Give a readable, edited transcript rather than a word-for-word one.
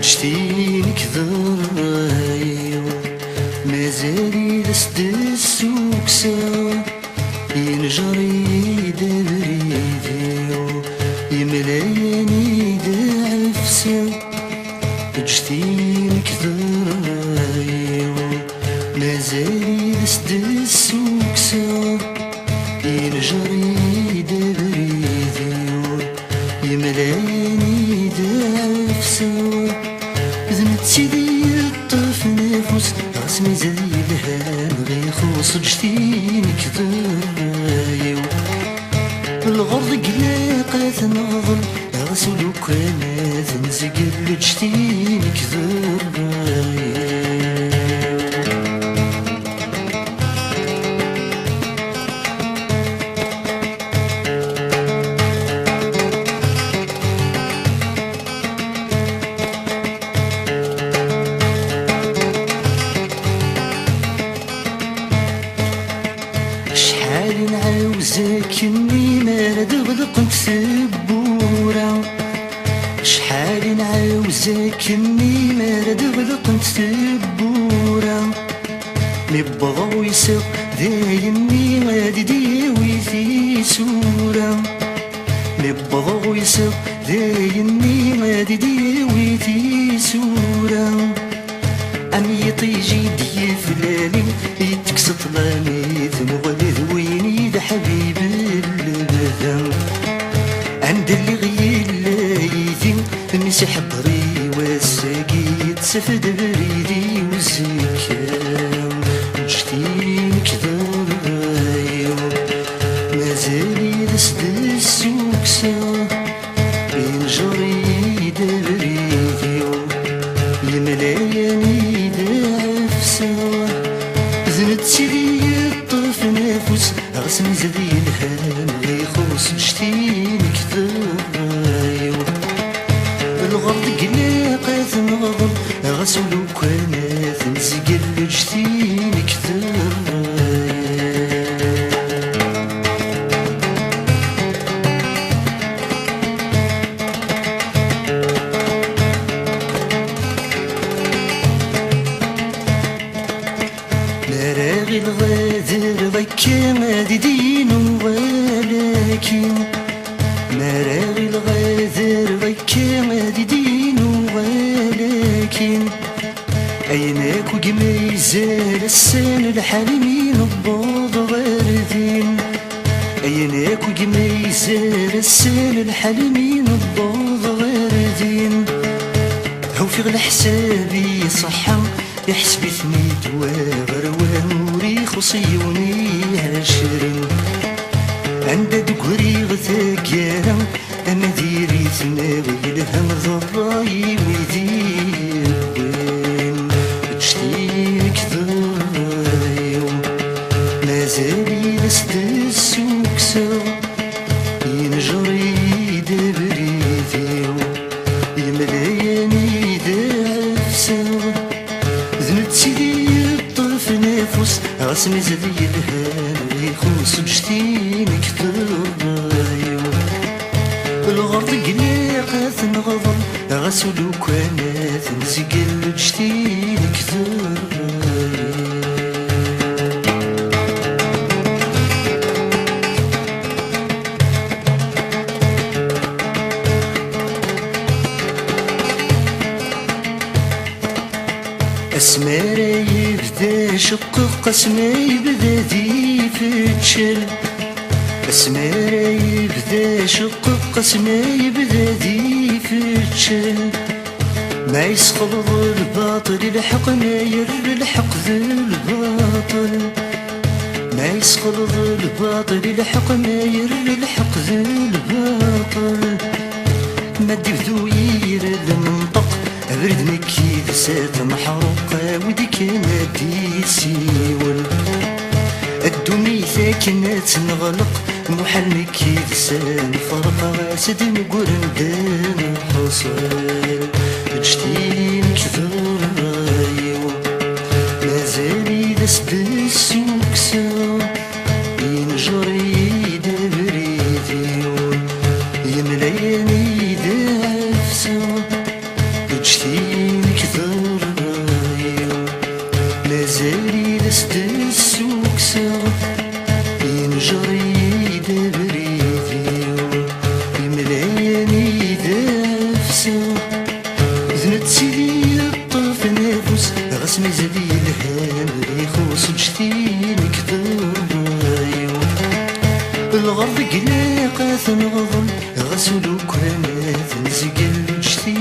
جتيني كذرايو مازالي لست السوق سوا ينجري دبريديو يملاياني دعفسا جتيني كذرايو مازالي لست السوق سوا ينجري دبريديو يملاياني دعفسا سيدي الطرف نفوس غسمي زي الهان غيخوص جتيني كذرايو الغرض قلاقة نظل غسلو كانت نزقل جتيني كذرايو نعاوزك اني ما دغلقت ثبورة شحال نعاوزك اني ما دغلقت ثبورة نبغى يسق دايمني غادي ديوي في سورة نبغى يسق دايمني غادي ديوي في سورة أمي طيجي دي فلاني يتكسط لاني ثمغلي ويني حبيب البذل عند اللي غير لايثي مسح بري والساقي تسفد بريدي والزكام جتيني كذرايو مازالي لسد السوق سوا بين جري بريديو يملاياني دعفسا ذنت سيدي الطرف نافوس غسمي زدي الهان غيخوص جتيني كذرايو الغرض قلاقة نغضل غسلو كانت نزقل جتيني كذرايو مراغي الغادر ضيكا ما دين ولكن مراغي الغادر ضيكا ما دين ولكن عيناك وقما يزال السن الحليمين البوض غاردين عيناك وقما يزال السن الحليمين البوض غاردين هو في غل حسابي صحا يحسبتني دواغر وريخ وصيوني هاشرين عند دقري غثاقيرا أما ديري ثناوي الهم ضراي ويدير جتيني كذرايو مازالي لسد السوق سوا ينجري دبريديو يملاياني دعفسا ذنت سيدي الطرف نافوس غسمي زدي الهان غيخوص جتيني كذرايو الغرض قلاقة نغضل غسلو كانت نزقل جتيني كذرايو اسماري يبدا شق قسمي يبدا دي فتشل اسماري يبدا شق قسمي يبدا دي فتشل ما يسقط الباطل الحق ما ير الحق ذي الباطل الباطل ما يسقط الباطل الحق ما يرى الحق ذو الباطل ما دبدو يرد منطق أبرد مكيد سات محروقة ودي كانت يسيول الدنيا كانت نغلق محل مكيد سان فرقة غاسد نقول ندان حصل تجتيني كثر رايو مازالي دست السوكسة ينجري دبريديو يمليني دعفسة تجتيني كثر رايو مازالي دست السوكسة ينجري دبريديو يمليني دعفسة ذنت سيدي الطرف نافوس غسمي زادي الهام ريخوص وجتيني كثر رايو الغرب قلاقة نغضن غسلو كرامات نزقل وجتيني